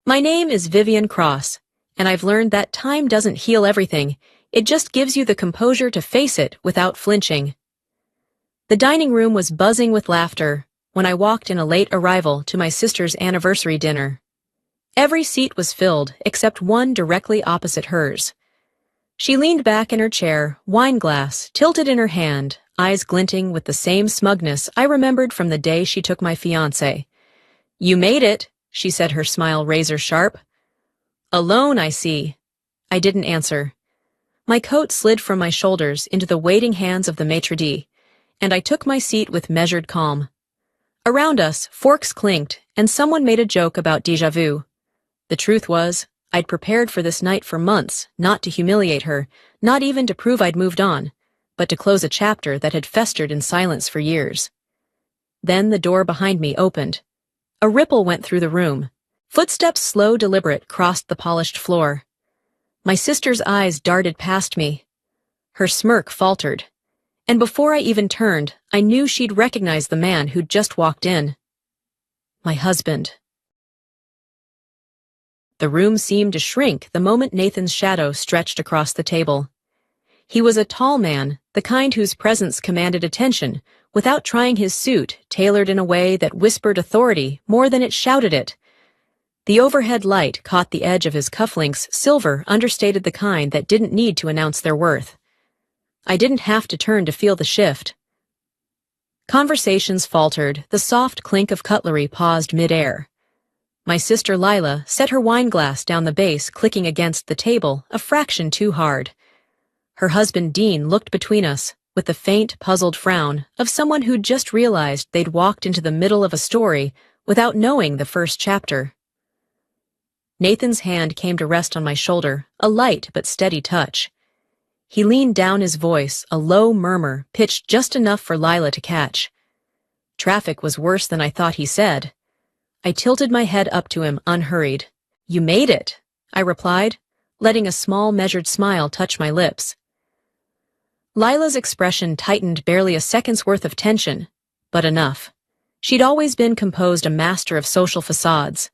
My name is Vivian Cross, and I've learned that time doesn't heal everything, it just gives you the composure to face it without flinching. The dining room was buzzing with laughter when I walked in a late arrival to my sister's anniversary dinner. Every seat was filled except one directly opposite hers. She leaned back in her chair, wine glass tilted in her hand, eyes glinting with the same smugness I remembered from the day she took my fiancé. "You made it," she said, her smile razor sharp. "Alone, I see." I didn't answer. My coat slid from my shoulders into the waiting hands of the maitre d', and I took my seat with measured calm. Around us, forks clinked, and someone made a joke about déjà vu. The truth was, I'd prepared for this night for months, not to humiliate her, not even to prove I'd moved on, but to close a chapter that had festered in silence for years. Then the door behind me opened. A ripple went through the room. Footsteps, slow, deliberate, crossed the polished floor. My sister's eyes darted past me. Her smirk faltered, and before I even turned, I knew she'd recognized the man who'd just walked in. My husband. The room seemed to shrink the moment Nathan's shadow stretched across the table. He was a tall man, the kind whose presence commanded attention, without trying his suit, tailored in a way that whispered authority more than it shouted it. The overhead light caught the edge of his cufflinks, silver, understated, the kind that didn't need to announce their worth. I didn't have to turn to feel the shift. Conversations faltered, the soft clink of cutlery paused mid-air. My sister Lila set her wine glass down the base, clicking against the table, a fraction too hard. Her husband Dean looked between us, with the faint, puzzled frown of someone who'd just realized they'd walked into the middle of a story without knowing the first chapter. Nathan's hand came to rest on my shoulder, a light but steady touch. He leaned down, his voice, a low murmur, pitched just enough for Lila to catch. "Traffic was worse than I thought," he said. I tilted my head up to him, unhurried. "You made it," I replied, letting a small, measured smile touch my lips. Lila's expression tightened, barely a second's worth of tension, but enough. She'd always been composed, a master of social facades.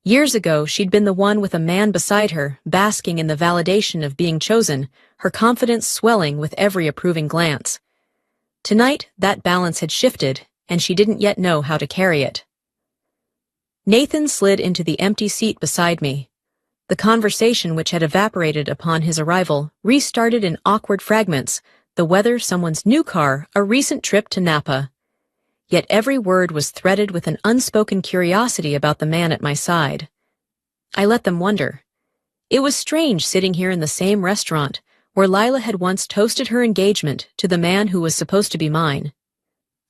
Years ago, she'd been the one with a man beside her, basking in the validation of being chosen, her confidence swelling with every approving glance. Tonight, that balance had shifted, and she didn't yet know how to carry it. Nathan slid into the empty seat beside me. The conversation, which had evaporated upon his arrival, restarted in awkward fragments, the weather, someone's new car, a recent trip to Napa. Yet every word was threaded with an unspoken curiosity about the man at my side. I let them wonder. It was strange sitting here in the same restaurant, where Lila had once toasted her engagement to the man who was supposed to be mine.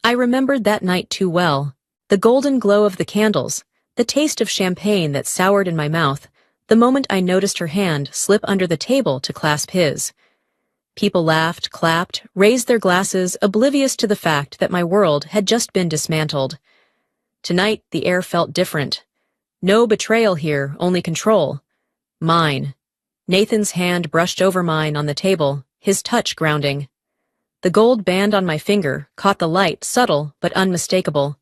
I remembered that night too well, the golden glow of the candles, the taste of champagne that soured in my mouth, the moment I noticed her hand slip under the table to clasp his. People laughed, clapped, raised their glasses, oblivious to the fact that my world had just been dismantled. Tonight, the air felt different. No betrayal here, only control. Mine. Nathan's hand brushed over mine on the table, his touch grounding. The gold band on my finger caught the light, subtle but unmistakable.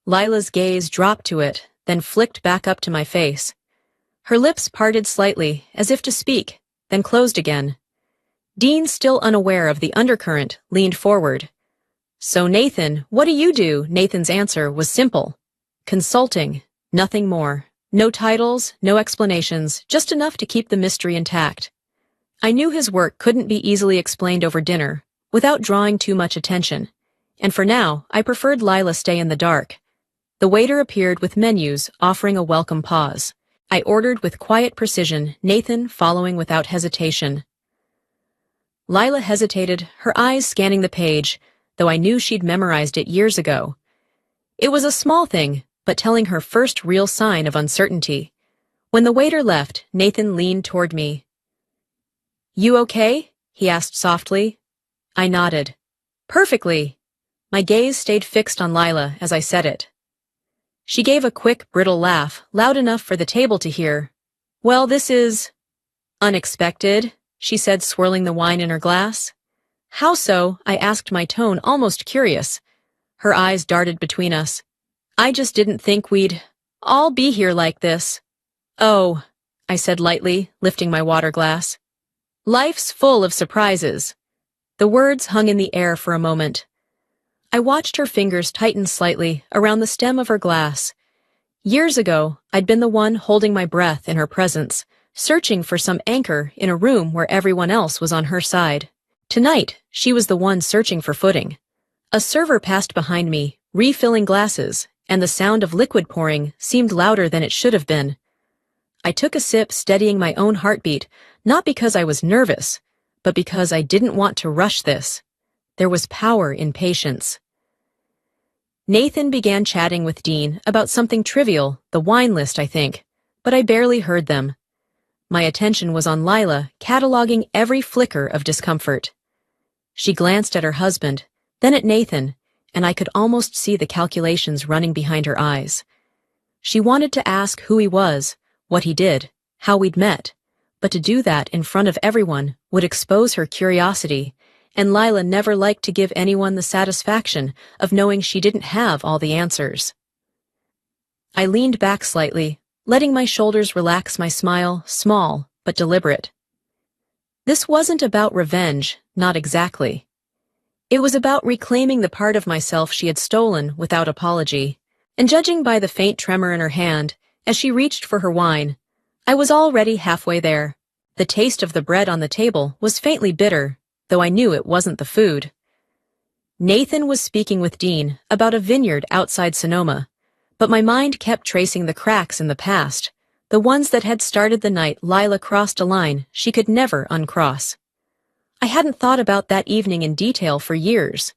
Lila's gaze dropped to it, then flicked back up to my face. Her lips parted slightly, as if to speak, then closed again. Dean, still unaware of the undercurrent, leaned forward. "So Nathan, what do you do?" Nathan's answer was simple. "Consulting. Nothing more. No titles, no explanations, just enough to keep the mystery intact." I knew his work couldn't be easily explained over dinner, without drawing too much attention, and for now, I preferred Lila stay in the dark. The waiter appeared with menus, offering a welcome pause. I ordered with quiet precision, Nathan following without hesitation. Lila hesitated, her eyes scanning the page, though I knew she'd memorized it years ago. It was a small thing, but telling her first real sign of uncertainty. When the waiter left, Nathan leaned toward me. "You okay?" he asked softly. I nodded. "Perfectly." My gaze stayed fixed on Lila as I said it. She gave a quick, brittle laugh, loud enough for the table to hear. "Well, this is unexpected," she said, swirling the wine in her glass. "How so?" I asked, my tone almost curious. Her eyes darted between us. "I just didn't think we'd all be here like this." Oh, I said lightly, lifting my water glass. Life's full of surprises. The words hung in the air for a moment. I watched her fingers tighten slightly around the stem of her glass. Years ago, I'd been the one holding my breath in her presence, searching for some anchor in a room where everyone else was on her side. Tonight, she was the one searching for footing. A server passed behind me, refilling glasses, and the sound of liquid pouring seemed louder than it should have been. I took a sip, steadying my own heartbeat, not because I was nervous, but because I didn't want to rush this. There was power in patience. Nathan began chatting with Dean about something trivial, the wine list, I think, but I barely heard them. My attention was on Lila, cataloging every flicker of discomfort. She glanced at her husband, then at Nathan, and I could almost see the calculations running behind her eyes. She wanted to ask who he was, what he did, how we'd met, but to do that in front of everyone would expose her curiosity, and Lila never liked to give anyone the satisfaction of knowing she didn't have all the answers. I leaned back slightly, letting my shoulders relax, my smile small but deliberate. This wasn't about revenge, not exactly. It was about reclaiming the part of myself she had stolen without apology, and judging by the faint tremor in her hand as she reached for her wine, I was already halfway there. The taste of the bread on the table was faintly bitter, though I knew it wasn't the food. Nathan was speaking with Dean about a vineyard outside Sonoma, but my mind kept tracing the cracks in the past, the ones that had started the night Lila crossed a line she could never uncross. I hadn't thought about that evening in detail for years.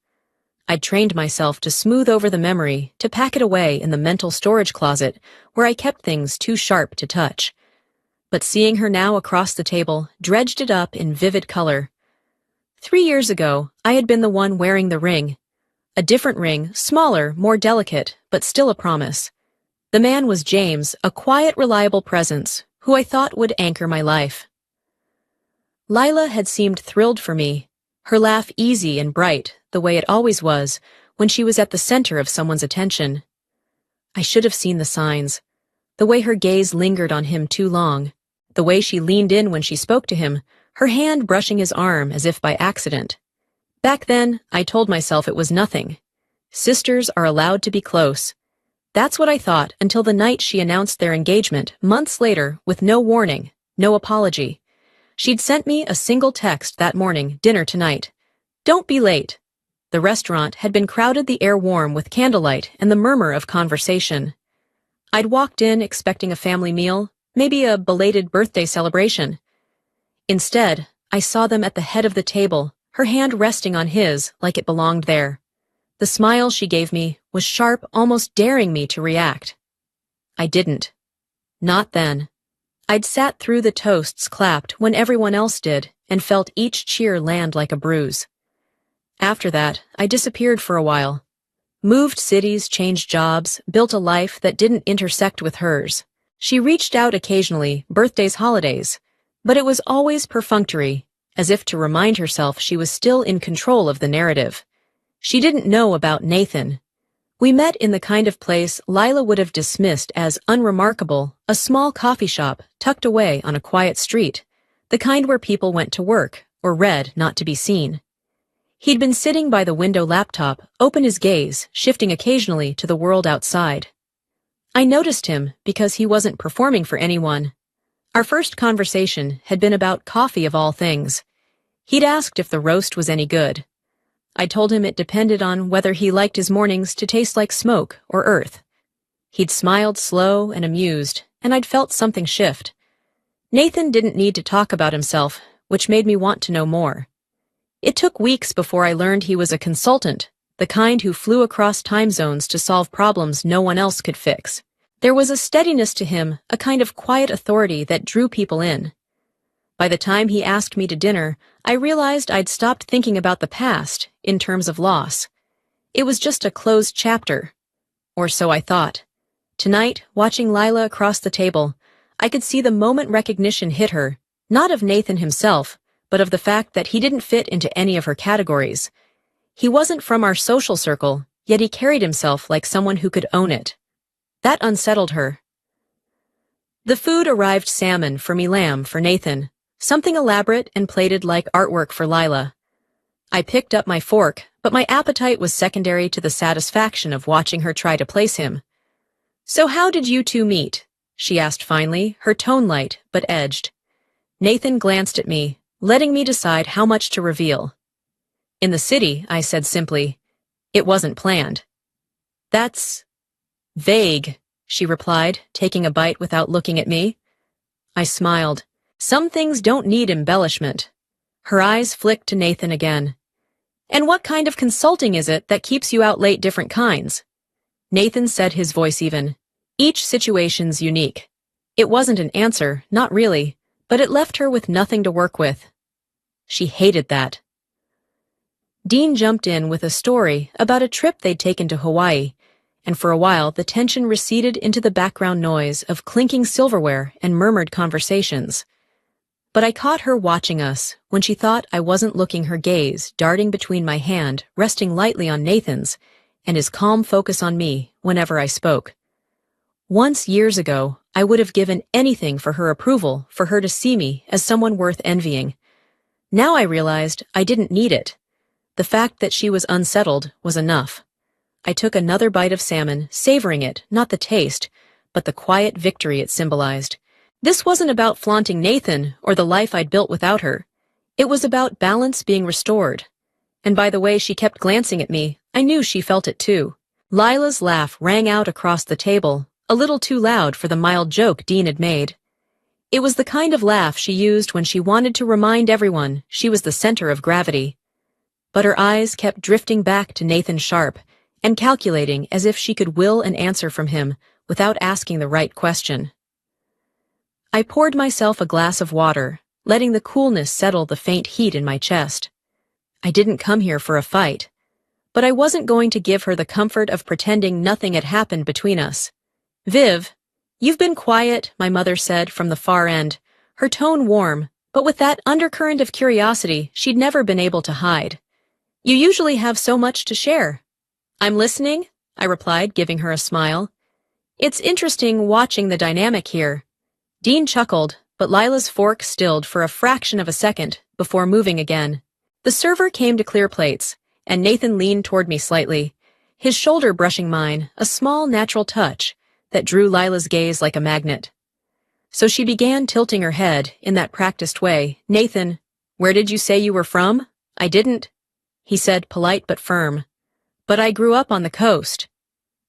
I'd trained myself to smooth over the memory, to pack it away in the mental storage closet where I kept things too sharp to touch. But seeing her now across the table dredged it up in vivid color. 3 years ago, I had been the one wearing the ring. A different ring, smaller, more delicate, but still a promise. The man was James, a quiet, reliable presence, who I thought would anchor my life. Lila had seemed thrilled for me, her laugh easy and bright, the way it always was, when she was at the center of someone's attention. I should have seen the signs. The way her gaze lingered on him too long, the way she leaned in when she spoke to him, her hand brushing his arm as if by accident. Back then, I told myself it was nothing. Sisters are allowed to be close. That's what I thought until the night she announced their engagement, months later, with no warning, no apology. She'd sent me a single text that morning, dinner tonight. Don't be late. The restaurant had been crowded, the air warm with candlelight and the murmur of conversation. I'd walked in expecting a family meal, maybe a belated birthday celebration. Instead, I saw them at the head of the table, her hand resting on his like it belonged there. The smile she gave me was sharp, almost daring me to react. I didn't. Not then. I'd sat through the toasts clapped when everyone else did and felt each cheer land like a bruise. After that, I disappeared for a while. Moved cities, changed jobs, built a life that didn't intersect with hers. She reached out occasionally, birthdays, holidays, but it was always perfunctory, as if to remind herself she was still in control of the narrative. She didn't know about Nathan. We met in the kind of place Lila would have dismissed as unremarkable, a small coffee shop tucked away on a quiet street, the kind where people went to work or read not to be seen. He'd been sitting by the window laptop, open, his gaze shifting occasionally to the world outside. I noticed him because he wasn't performing for anyone. Our first conversation had been about coffee of all things. He'd asked if the roast was any good. I told him it depended on whether he liked his mornings to taste like smoke or earth. He'd smiled slow and amused, and I'd felt something shift. Nathan didn't need to talk about himself, which made me want to know more. It took weeks before I learned he was a consultant, the kind who flew across time zones to solve problems no one else could fix. There was a steadiness to him, a kind of quiet authority that drew people in. By the time he asked me to dinner, I realized I'd stopped thinking about the past in terms of loss. It was just a closed chapter. Or so I thought. Tonight, watching Lila across the table, I could see the moment recognition hit her, not of Nathan himself, but of the fact that he didn't fit into any of her categories. He wasn't from our social circle, yet he carried himself like someone who could own it. That unsettled her. The food arrived: salmon for me, lamb for Nathan, something elaborate and plated like artwork for Lila. I picked up my fork, but my appetite was secondary to the satisfaction of watching her try to place him. "So how did you two meet?" she asked finally, her tone light but edged. Nathan glanced at me, letting me decide how much to reveal. "In the city," I said simply. "It wasn't planned." "That's vague," she replied, taking a bite without looking at me. I smiled. "Some things don't need embellishment." Her eyes flicked to Nathan again. "And what kind of consulting is it that keeps you out late? Different kinds?" Nathan said, his voice even. "Each situation's unique." It wasn't an answer, not really, but it left her with nothing to work with. She hated that. Dean jumped in with a story about a trip they'd taken to Hawaii, and for a while the tension receded into the background noise of clinking silverware and murmured conversations. But I caught her watching us when she thought I wasn't looking, her gaze darting between my hand, resting lightly on Nathan's, and his calm focus on me whenever I spoke. Once, years ago, I would have given anything for her approval, for her to see me as someone worth envying. Now I realized I didn't need it. The fact that she was unsettled was enough. I took another bite of salmon, savoring it, not the taste, but the quiet victory it symbolized. This wasn't about flaunting Nathan or the life I'd built without her. It was about balance being restored. And by the way she kept glancing at me, I knew she felt it too. Lila's laugh rang out across the table, a little too loud for the mild joke Dean had made. It was the kind of laugh she used when she wanted to remind everyone she was the center of gravity. But her eyes kept drifting back to Nathan, sharp and calculating, as if she could will an answer from him without asking the right question. I poured myself a glass of water, letting the coolness settle the faint heat in my chest. I didn't come here for a fight, but I wasn't going to give her the comfort of pretending nothing had happened between us. "Viv, you've been quiet," my mother said from the far end, her tone warm, but with that undercurrent of curiosity she'd never been able to hide. "You usually have so much to share." "I'm listening," I replied, giving her a smile. "It's interesting watching the dynamic here." Dean chuckled, but Lila's fork stilled for a fraction of a second before moving again. The server came to clear plates, and Nathan leaned toward me slightly, his shoulder brushing mine, a small natural touch that drew Lila's gaze like a magnet. So she began tilting her head in that practiced way. "Nathan, where did you say you were from?" "I didn't," he said, polite but firm. "But I grew up on the coast."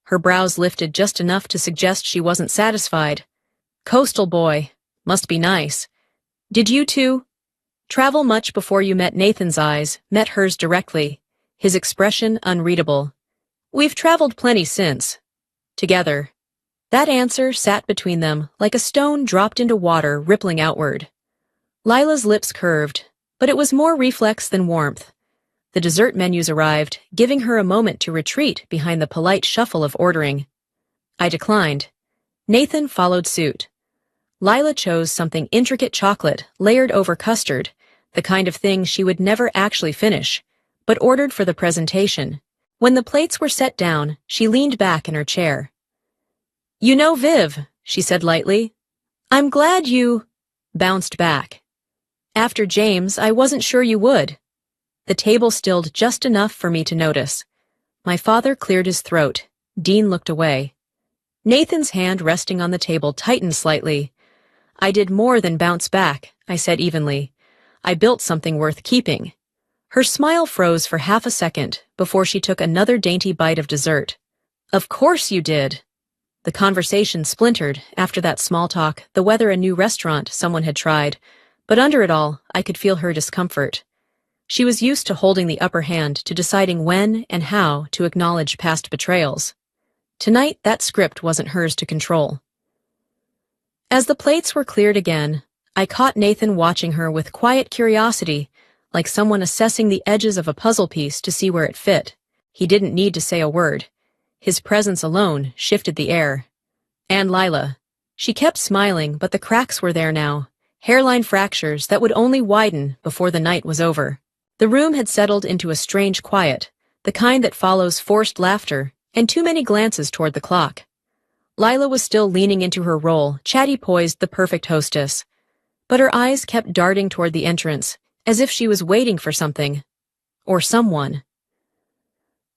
Her brows lifted just enough to suggest she wasn't satisfied. "Coastal boy. Must be nice. Did you two travel much before you met?" Nathan's eyes met hers directly, his expression unreadable. "We've traveled plenty since. Together." That answer sat between them like a stone dropped into water rippling outward. Lila's lips curved, but it was more reflex than warmth. The dessert menus arrived, giving her a moment to retreat behind the polite shuffle of ordering. I declined. Nathan followed suit. Lila chose something intricate: chocolate, layered over custard, the kind of thing she would never actually finish, but ordered for the presentation. When the plates were set down, she leaned back in her chair. "You know, Viv," she said lightly, "I'm glad you bounced back. After James, I wasn't sure you would." The table stilled just enough for me to notice. My father cleared his throat. Dean looked away. Nathan's hand resting on the table tightened slightly. "I did more than bounce back," I said evenly. "I built something worth keeping." Her smile froze for half a second before she took another dainty bite of dessert. "Of course you did." The conversation splintered after that small talk, the weather, a new restaurant someone had tried, but under it all, I could feel her discomfort. She was used to holding the upper hand, to deciding when and how to acknowledge past betrayals. Tonight, that script wasn't hers to control. As the plates were cleared again, I caught Nathan watching her with quiet curiosity, like someone assessing the edges of a puzzle piece to see where it fit. He didn't need to say a word. His presence alone shifted the air. And Lila. She kept smiling, but the cracks were there now, hairline fractures that would only widen before the night was over. The room had settled into a strange quiet, the kind that follows forced laughter and too many glances toward the clock. Lila was still leaning into her role, chatty poised the perfect hostess. But her eyes kept darting toward the entrance, as if she was waiting for something. Or someone.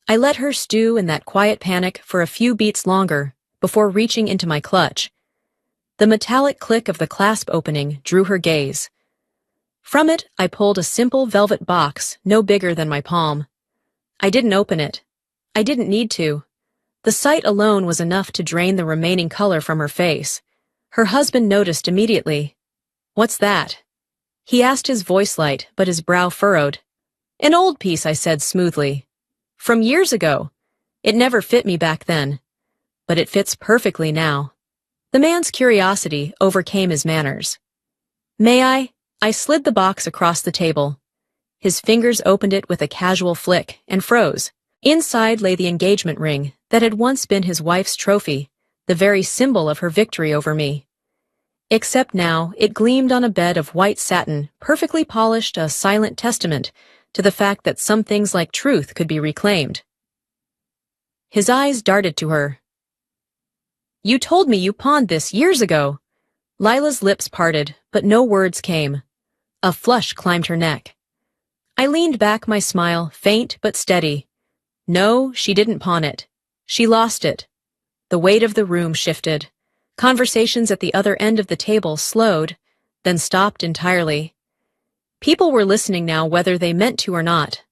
I let her stew in that quiet panic for a few beats longer, before reaching into my clutch. The metallic click of the clasp opening drew her gaze. From it, I pulled a simple velvet box, no bigger than my palm. I didn't open it. I didn't need to. The sight alone was enough to drain the remaining color from her face. Her husband noticed immediately. "What's that?" He asked, his voice light, but his brow furrowed. "An old piece," I said smoothly. "From years ago. It never fit me back then. But it fits perfectly now." The man's curiosity overcame his manners. "May I?" I slid the box across the table. His fingers opened it with a casual flick and froze. Inside lay the engagement ring that had once been his wife's trophy, the very symbol of her victory over me. Except now it gleamed on a bed of white satin, perfectly polished, a silent testament to the fact that some things like truth could be reclaimed. His eyes darted to her. "You told me you pawned this years ago." Lila's lips parted, but no words came. A flush climbed her neck. I leaned back, my smile faint but steady. No, she didn't pawn it. She lost it. The weight of the room shifted. Conversations at the other end of the table slowed, then stopped entirely. People were listening now, whether they meant to or not.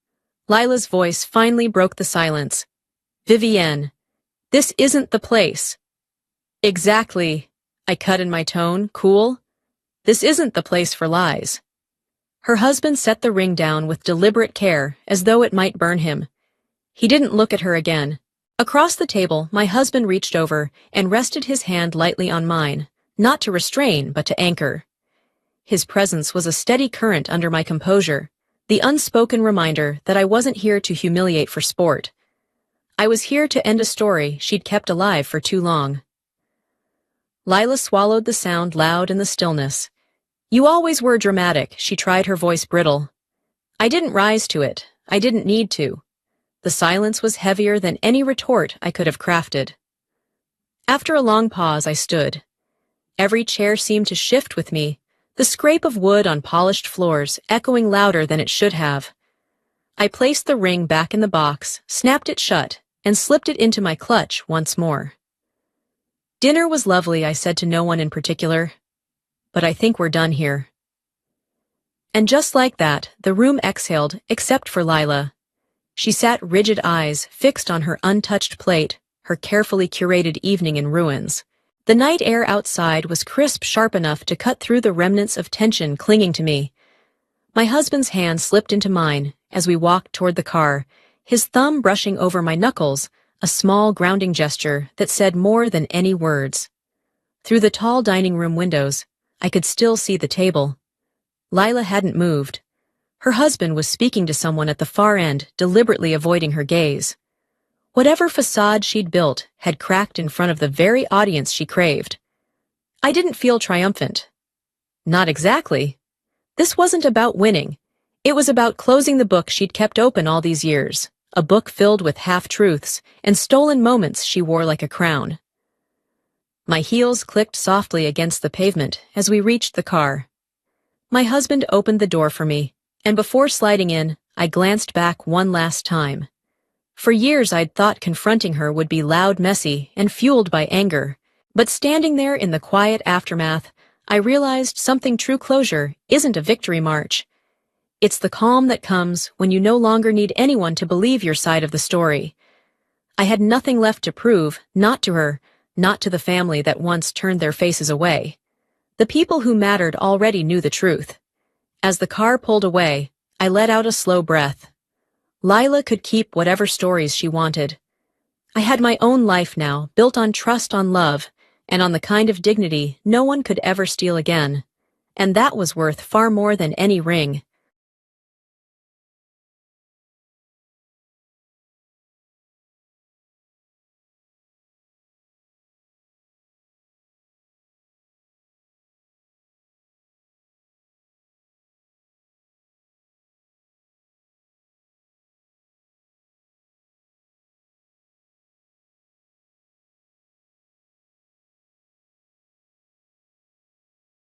Lila's voice finally broke the silence. "Vivienne, this isn't the place." "Exactly," I cut in my tone, cool. "This isn't the place for lies." Her husband set the ring down with deliberate care, as though it might burn him. He didn't look at her again. Across the table, my husband reached over and rested his hand lightly on mine, not to restrain, but to anchor. His presence was a steady current under my composure, the unspoken reminder that I wasn't here to humiliate for sport. I was here to end a story she'd kept alive for too long. Lila swallowed the sound loud in the stillness. "You always were dramatic," she tried, her voice brittle. I didn't rise to it. I didn't need to. The silence was heavier than any retort I could have crafted. After a long pause, I stood. Every chair seemed to shift with me, the scrape of wood on polished floors echoing louder than it should have. I placed the ring back in the box, snapped it shut, and slipped it into my clutch once more. "Dinner was lovely," I said to no one in particular. "But I think we're done here." And just like that, the room exhaled, except for Lila. She sat, rigid eyes fixed on her untouched plate, her carefully curated evening in ruins. The night air outside was crisp, sharp enough to cut through the remnants of tension clinging to me. My husband's hand slipped into mine as we walked toward the car, his thumb brushing over my knuckles, a small grounding gesture that said more than any words. Through the tall dining room windows, I could still see the table. Lila hadn't moved. Her husband was speaking to someone at the far end, deliberately avoiding her gaze. Whatever facade she'd built had cracked in front of the very audience she craved. I didn't feel triumphant. Not exactly. This wasn't about winning. It was about closing the book she'd kept open all these years, a book filled with half-truths and stolen moments she wore like a crown. My heels clicked softly against the pavement as we reached the car. My husband opened the door for me, and before sliding in, I glanced back one last time. For years I'd thought confronting her would be loud, messy, and fueled by anger, but standing there in the quiet aftermath, I realized something. True closure isn't a victory march. It's the calm that comes when you no longer need anyone to believe your side of the story. I had nothing left to prove, not to her, not to the family that once turned their faces away. The people who mattered already knew the truth. As the car pulled away, I let out a slow breath. Lila could keep whatever stories she wanted. I had my own life now, built on trust, on love, and on the kind of dignity no one could ever steal again. And that was worth far more than any ring.